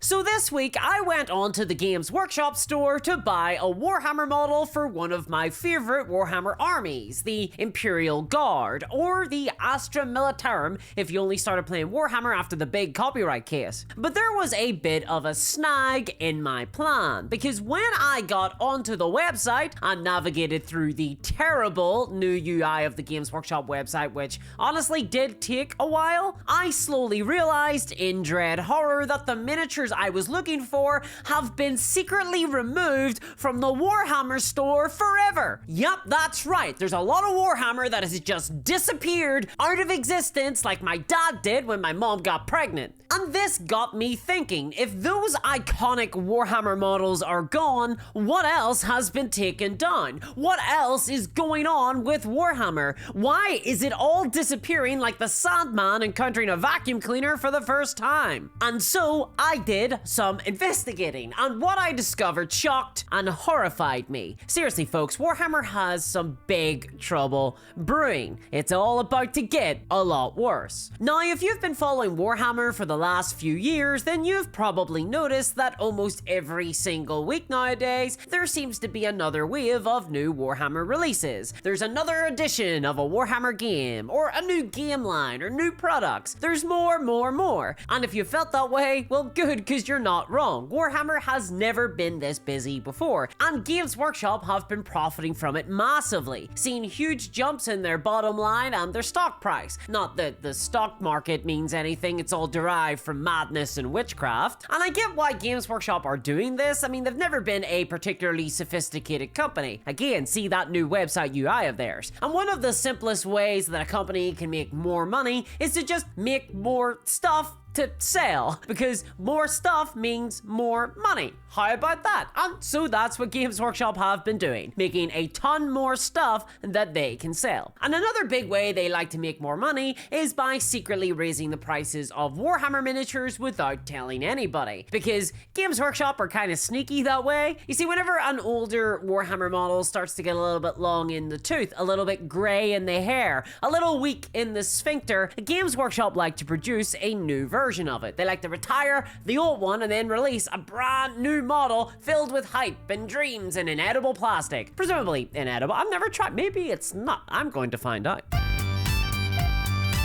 So this week I went onto the Games Workshop store to buy a Warhammer model for one of my favorite Warhammer armies, the Imperial Guard, or the Astra Militarum if you only started playing Warhammer after the big copyright case. But there was a bit of a snag in my plan, because when I got onto the website and navigated through the terrible new UI of the Games Workshop website, which honestly did take a while, I slowly realized in dread horror that the miniatures I was looking for have been secretly removed from the Warhammer store forever. Yep, that's right. There's a lot of Warhammer that has just disappeared out of existence like my dad did when my mom got pregnant. And this got me thinking, if those iconic Warhammer models are gone, what else has been taken down? What else is going on with Warhammer? Why is it all disappearing like the Sandman encountering a vacuum cleaner for the first time? And so I did some investigating, and what I discovered shocked and horrified me. Seriously folks, Warhammer has some big trouble brewing. It's all about to get a lot worse. Now, if you've been following Warhammer for the last few years, then you've probably noticed that almost every single week nowadays, there seems to be another wave of new Warhammer releases. There's another edition of a Warhammer game, or a new game line, or new products. There's more. And if you felt that way, well good, because you're not wrong. Warhammer has never been this busy before, and Games Workshop have been profiting from it massively, seeing huge jumps in their bottom line and their stock price. Not that the stock market means anything, it's all derived from madness and witchcraft. And I get why Games Workshop are doing this. I mean, they've never been a particularly sophisticated company. Again, see that new website UI of theirs. And one of the simplest ways that a company can make more money is to just make more stuff to sell, because more stuff means more money. How about that? And so that's what Games Workshop have been doing, making a ton more stuff that they can sell. And another big way they like to make more money is by secretly raising the prices of Warhammer miniatures without telling anybody, because Games Workshop are kind of sneaky that way. You see, whenever an older Warhammer model starts to get a little bit long in the tooth, a little bit gray in the hair, a little weak in the sphincter, Games Workshop like to produce a new version of it. They like to retire the old one and then release a brand new model filled with hype and dreams and inedible plastic. Presumably inedible. I've never tried. Maybe it's not. I'm going to find out.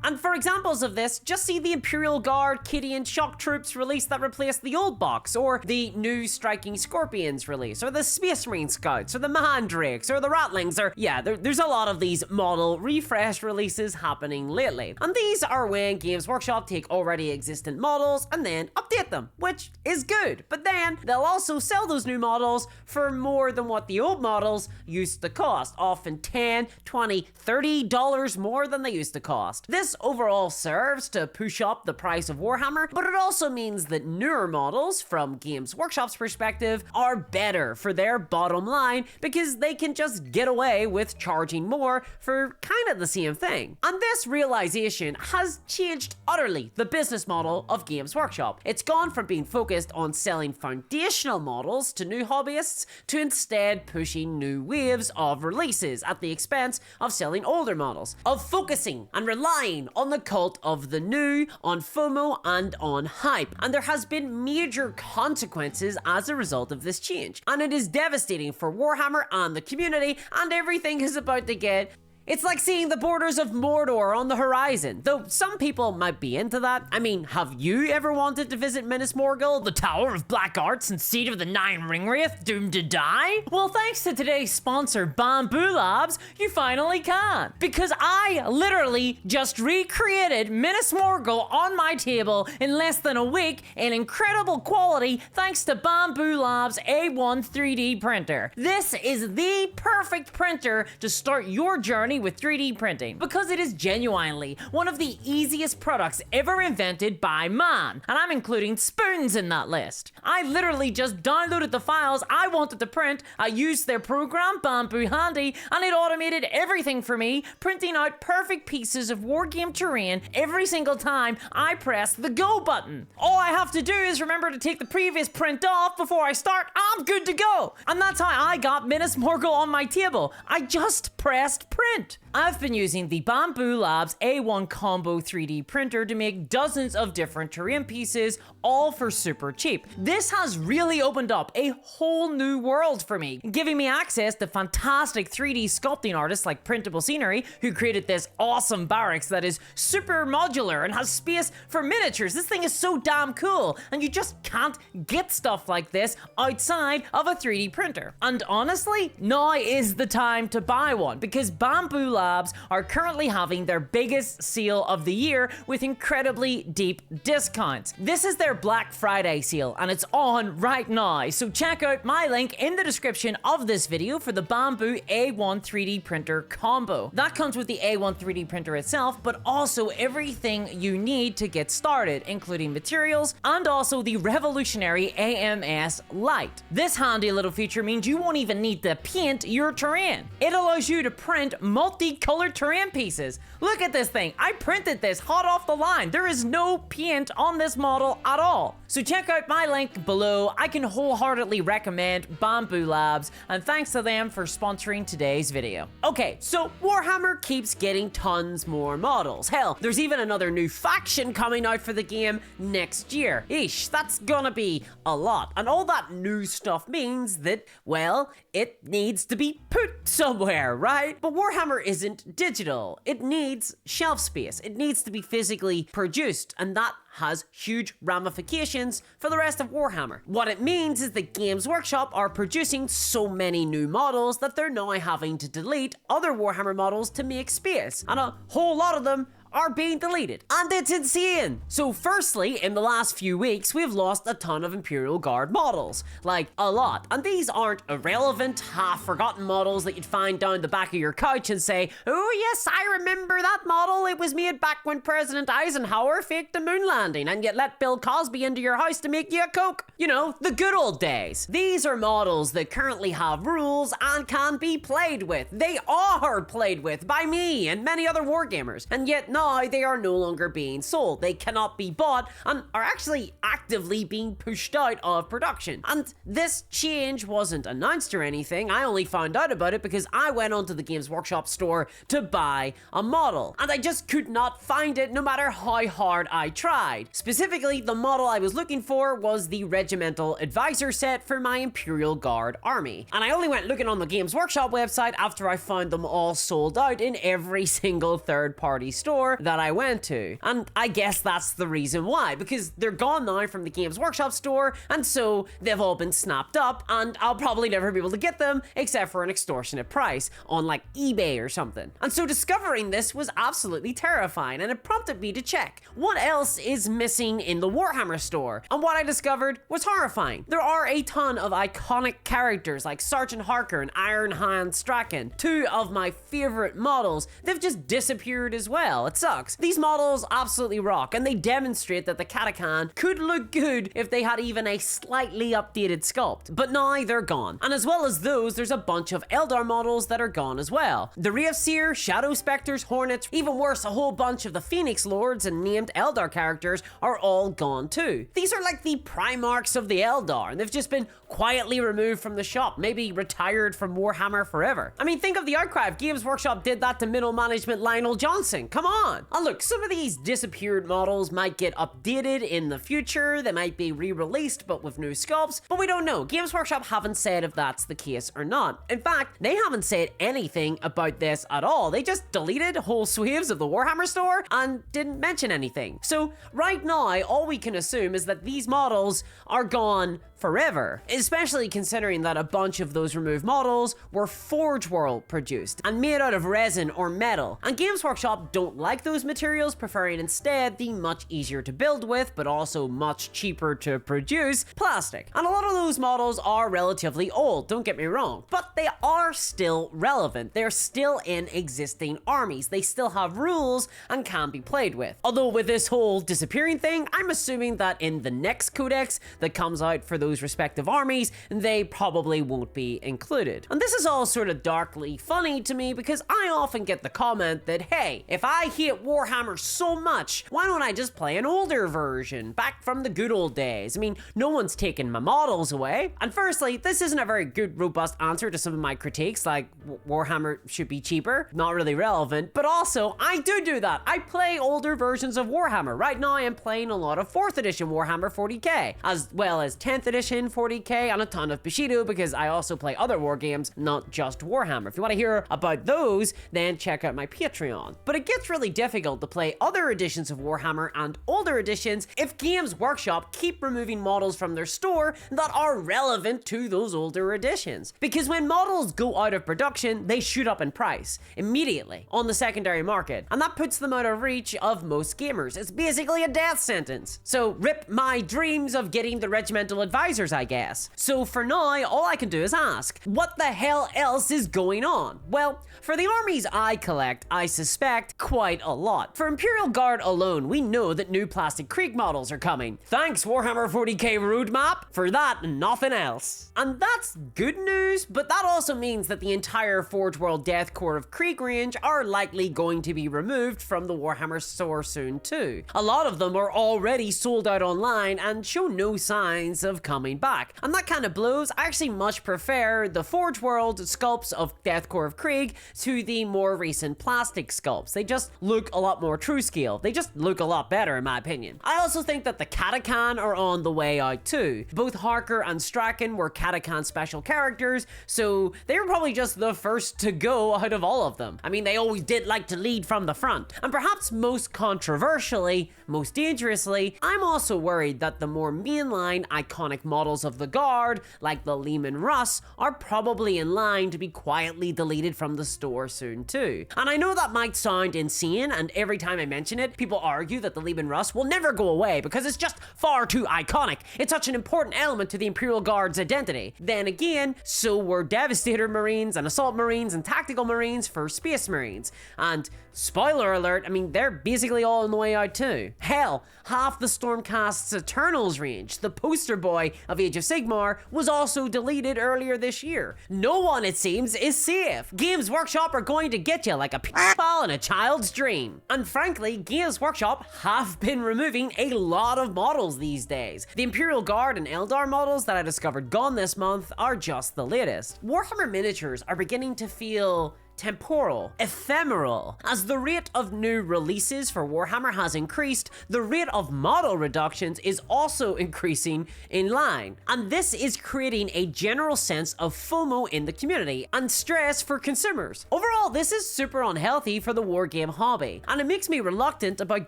And for examples of this, just see the Imperial Guard, Kitty and Shock Troops release that replaced the old box, or the new Striking Scorpions release, or the Space Marine Scouts, or the Mandrakes, or the Ratlings, or yeah, there's a lot of these model refresh releases happening lately. And these are when Games Workshop take already existent models and then update them, which is good. But then they'll also sell those new models for more than what the old models used to cost, often $10, $20, $30 more than they used to cost. This overall serves to push up the price of Warhammer, but it also means that newer models, from Games Workshop's perspective, are better for their bottom line because they can just get away with charging more for kind of the same thing. And this realization has changed utterly the business model of Games Workshop. It's gone from being focused on selling foundational models to new hobbyists to instead pushing new waves of releases at the expense of selling older models, of focusing and relying on the cult of the new, on FOMO and on hype. And there has been major consequences as a result of this change. And it is devastating for Warhammer and the community, and everything is about to get... It's like seeing the borders of Mordor on the horizon, though some people might be into that. I mean, have you ever wanted to visit Minas Morgul, the Tower of Black Arts and seat of the Nine Ringwraith, doomed to die? Well, thanks to today's sponsor, Bamboo Labs, you finally can. Because I literally just recreated Minas Morgul on my table in less than a week in incredible quality thanks to Bamboo Labs A1 3D printer. This is the perfect printer to start your journey with 3D printing, because it is genuinely one of the easiest products ever invented by man, and I'm including spoons in that list. I literally just downloaded the files I wanted to print, I used their program Bamboo Handy, and it automated everything for me, printing out perfect pieces of wargame terrain every single time I press the go button. All I have to do is remember to take the previous print off before I start, I'm good to go. And that's how I got Minas Morgul on my table. I just pressed print. print. I've been using the Bamboo Labs A1 Combo 3D printer to make dozens of different terrain pieces, all for super cheap. This has really opened up a whole new world for me, giving me access to fantastic 3D sculpting artists like Printable Scenery, who created this awesome barracks that is super modular and has space for miniatures. This thing is so damn cool, and you just can't get stuff like this outside of a 3D printer. And honestly, now is the time to buy one, because Bamboo Labs are currently having their biggest sale of the year with incredibly deep discounts. This is their Black Friday sale, and it's on right now, so check out my link in the description of this video for the Bamboo A1 3D printer combo. That comes with the A1 3D printer itself, but also everything you need to get started, including materials and also the revolutionary AMS light. This handy little feature means you won't even need to paint your terrain. It allows you to print multicolored terrain pieces. Look at this thing. I printed this hot off the line. There is no paint on this model at all. So check out my link below. I can wholeheartedly recommend Bamboo Labs, and thanks to them for sponsoring today's video. Okay, so Warhammer keeps getting tons more models. Hell, there's even another new faction coming out for the game next year. Eesh, that's gonna be a lot. And all that new stuff means that, well, it needs to be put somewhere, right? But Warhammer isn't digital. It needs shelf space. It needs to be physically produced, and that has huge ramifications for the rest of Warhammer. What it means is that Games Workshop are producing so many new models that they're now having to delete other Warhammer models to make space, and a whole lot of them are being deleted. And it's insane! So firstly, in the last few weeks, we've lost a ton of Imperial Guard models. Like, a lot. And these aren't irrelevant, half-forgotten models that you'd find down the back of your couch and say, oh yes, I remember that model. It was made back when President Eisenhower faked a moon landing and yet let Bill Cosby into your house to make you a Coke. You know, the good old days. These are models that currently have rules and can be played with. They are played with by me and many other wargamers. And yet now they are no longer being sold. They cannot be bought and are actually actively being pushed out of production. And this change wasn't announced or anything. I only found out about it because I went onto the Games Workshop store to buy a model, and I just could not find it no matter how hard I tried. Specifically, the model I was looking for was the Regimental Advisor set for my Imperial Guard army. And I only went looking on the Games Workshop website after I found them all sold out in every single third-party store that I went to. And I guess that's the reason why, because they're gone now from the Games Workshop store, and so they've all been snapped up, and I'll probably never be able to get them except for an extortionate price on like eBay or something. And so discovering this was absolutely terrifying, and it prompted me to check what else is missing in the Warhammer store. And what I discovered was horrifying. There are a ton of iconic characters like Sergeant Harker and Iron Hand Strachan, two of my favorite models. They've just disappeared as well. It sucks. These models absolutely rock, and they demonstrate that the Katakan could look good if they had even a slightly updated sculpt. But now they're gone. And as well as those, there's a bunch of Eldar models that are gone as well. The Reefseer, Shadow Spectres, Hornets, even worse, a whole bunch of the Phoenix Lords and named Eldar characters are all gone too. These are like the Primarchs of the Eldar, and they've just been quietly removed from the shop, maybe retired from Warhammer forever. I mean, think of the outcry if Games Workshop did that to middle management Lionel Johnson. Come on! And look, some of these disappeared models might get updated in the future, they might be re-released but with new sculpts, but we don't know. Games Workshop haven't said if that's the case or not. In fact, they haven't said anything about this at all. They just deleted whole swathes of the Warhammer store and didn't mention anything. So right now, all we can assume is that these models are gone forever, especially considering that a bunch of those removed models were Forge World produced and made out of resin or metal, and Games Workshop don't like those materials, preferring instead the much easier to build with but also much cheaper to produce plastic. And a lot of those models are relatively old, don't get me wrong, but they are still relevant. They're still in existing armies, they still have rules and can be played with. Although with this whole disappearing thing, I'm assuming that in the next codex that comes out for those respective armies, they probably won't be included. And this is all sort of darkly funny to me because I often get the comment that, hey, if I hear hate Warhammer so much, why don't I just play an older version, back from the good old days? I mean, no one's taken my models away. And firstly, this isn't a very good, robust answer to some of my critiques, like Warhammer should be cheaper. Not really relevant, but also, I do that. I play older versions of Warhammer. Right now, I am playing a lot of 4th edition Warhammer 40k, as well as 10th edition 40k, and a ton of Bushido, because I also play other war games, not just Warhammer. If you want to hear about those, then check out my Patreon. But it gets really difficult to play other editions of Warhammer and older editions if Games Workshop keep removing models from their store that are relevant to those older editions. Because when models go out of production, they shoot up in price immediately on the secondary market, and that puts them out of reach of most gamers. It's basically a death sentence. So rip my dreams of getting the regimental advisors, I guess. So for now, all I can do is ask, what the hell else is going on? Well, for the armies I collect, I suspect quite a lot. For Imperial Guard alone, we know that new plastic Krieg models are coming. Thanks Warhammer 40k roadmap for that and nothing else. And that's good news, but that also means that the entire Forge World Death Corps of Krieg range are likely going to be removed from the Warhammer store soon too. A lot of them are already sold out online and show no signs of coming back. And that kind of blows. I actually much prefer the Forge World sculpts of Death Corps of Krieg to the more recent plastic sculpts. They just look a lot more true scale. They just look a lot better in my opinion. I also think that the Katakan are on the way out too. Both Harker and Strachan were Katakan special characters, so they were probably just the first to go out of all of them. I mean, they always did like to lead from the front. And perhaps most controversially, most dangerously, I'm also worried that the more mainline iconic models of the Guard, like the Lehman Russ, are probably in line to be quietly deleted from the store soon too. And I know that might sound insane, and every time I mention it, people argue that the Lehman Russ will never go away because it's just far too iconic. It's such an important element to the Imperial Guard's identity. Then again, so were Devastator Marines and Assault Marines and Tactical Marines for Space Marines. And spoiler alert, I mean, they're basically all on the way out too. Hell, half the Stormcast's Eternals range, the poster boy of Age of Sigmar, was also deleted earlier this year. No one, it seems, is safe. Games Workshop are going to get you like a pedophile in a child's dream. And frankly, Games Workshop have been removing a lot of models these days. The Imperial Guard and Eldar models that I discovered gone this month are just the latest. Warhammer miniatures are beginning to feel temporal, ephemeral. As the rate of new releases for Warhammer has increased, the rate of model reductions is also increasing in line. And this is creating a general sense of FOMO in the community and stress for consumers. Overall, this is super unhealthy for the wargame hobby, and it makes me reluctant about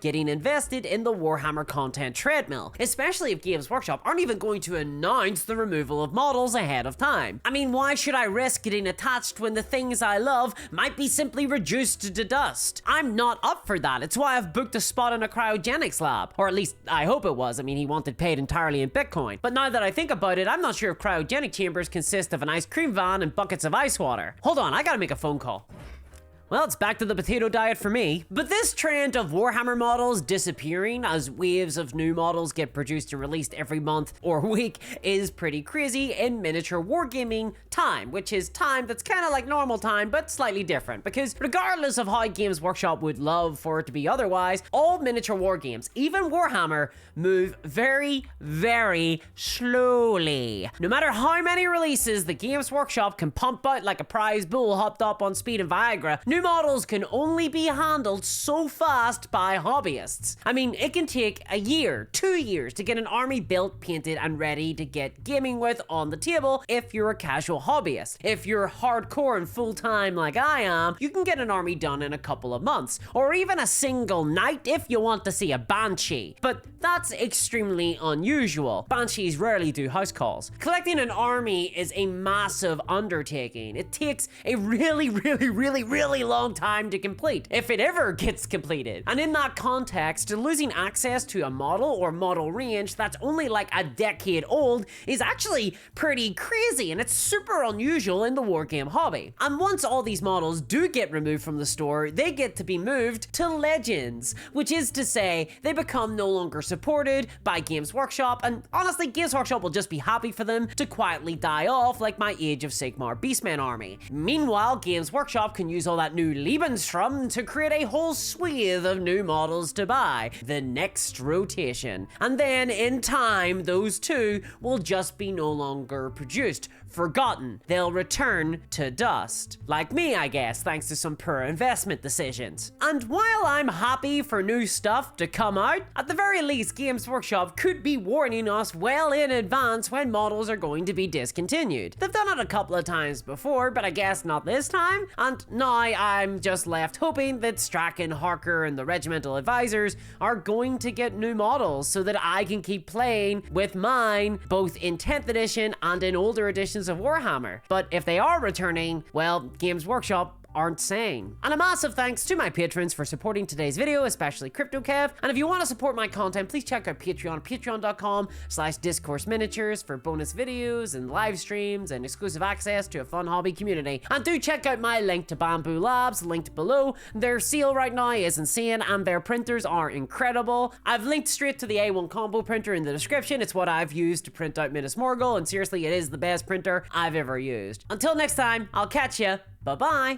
getting invested in the Warhammer content treadmill, especially if Games Workshop aren't even going to announce the removal of models ahead of time. I mean, why should I risk getting attached when the things I love might be simply reduced to dust? I'm not up for that. It's why I've booked a spot in a cryogenics lab. Or at least, I hope it was. I mean, he wanted paid entirely in Bitcoin. But now that I think about it, I'm not sure if cryogenic chambers consist of an ice cream van and buckets of ice water. Hold on, I gotta make a phone call. Well, it's back to the potato diet for me. But this trend of Warhammer models disappearing as waves of new models get produced and released every month or week is pretty crazy in miniature wargaming time, which is time that's kind of like normal time, but slightly different. Because regardless of how Games Workshop would love for it to be otherwise, all miniature wargames, even Warhammer, move very, very slowly. No matter how many releases the Games Workshop can pump out like a prize bull hopped up on speed and Viagra, new models can only be handled so fast by hobbyists. I mean, it can take a year, 2 years to get an army built, painted, and ready to get gaming with on the table if you're a casual hobbyist. If you're hardcore and full-time like I am, you can get an army done in a couple of months, or even a single night if you want to see a Banshee. But that's extremely unusual. Banshees rarely do house calls. Collecting an army is a massive undertaking. It takes a really long time to complete, if it ever gets completed. And in that context, losing access to a model or model range that's only like a decade old is actually pretty crazy, and it's super unusual in the wargame hobby. And once all these models do get removed from the store, they get to be moved to Legends, which is to say, they become no longer supported by Games Workshop, and honestly, Games Workshop will just be happy for them to quietly die off like my Age of Sigmar Beastman army. Meanwhile, Games Workshop can use all that new Lebensraum to create a whole swathe of new models to buy, the next rotation. And then in time, those two will just be no longer produced, forgotten. They'll return to dust. Like me, I guess, thanks to some poor investment decisions. And while I'm happy for new stuff to come out, at the very least, Games Workshop could be warning us well in advance when models are going to be discontinued. They've done it a couple of times before, but I guess not this time. And now I'm just left hoping that Strachan, Harker, and the Regimental Advisors are going to get new models so that I can keep playing with mine, both in 10th edition and in older editions of Warhammer. But if they are returning, well, Games Workshop aren't saying. And a massive thanks to my patrons for supporting today's video, especially CryptoKev. And if you want to support my content, please check out Patreon, patreon.com/discourse miniatures for bonus videos and live streams and exclusive access to a fun hobby community. And do check out my link to Bamboo Labs, linked below. Their sale right now is insane and their printers are incredible. I've linked straight to the A1 combo printer in the description. It's what I've used to print out Minas Morgul, and seriously, it is the best printer I've ever used. Until next time, I'll catch ya. Bye-bye.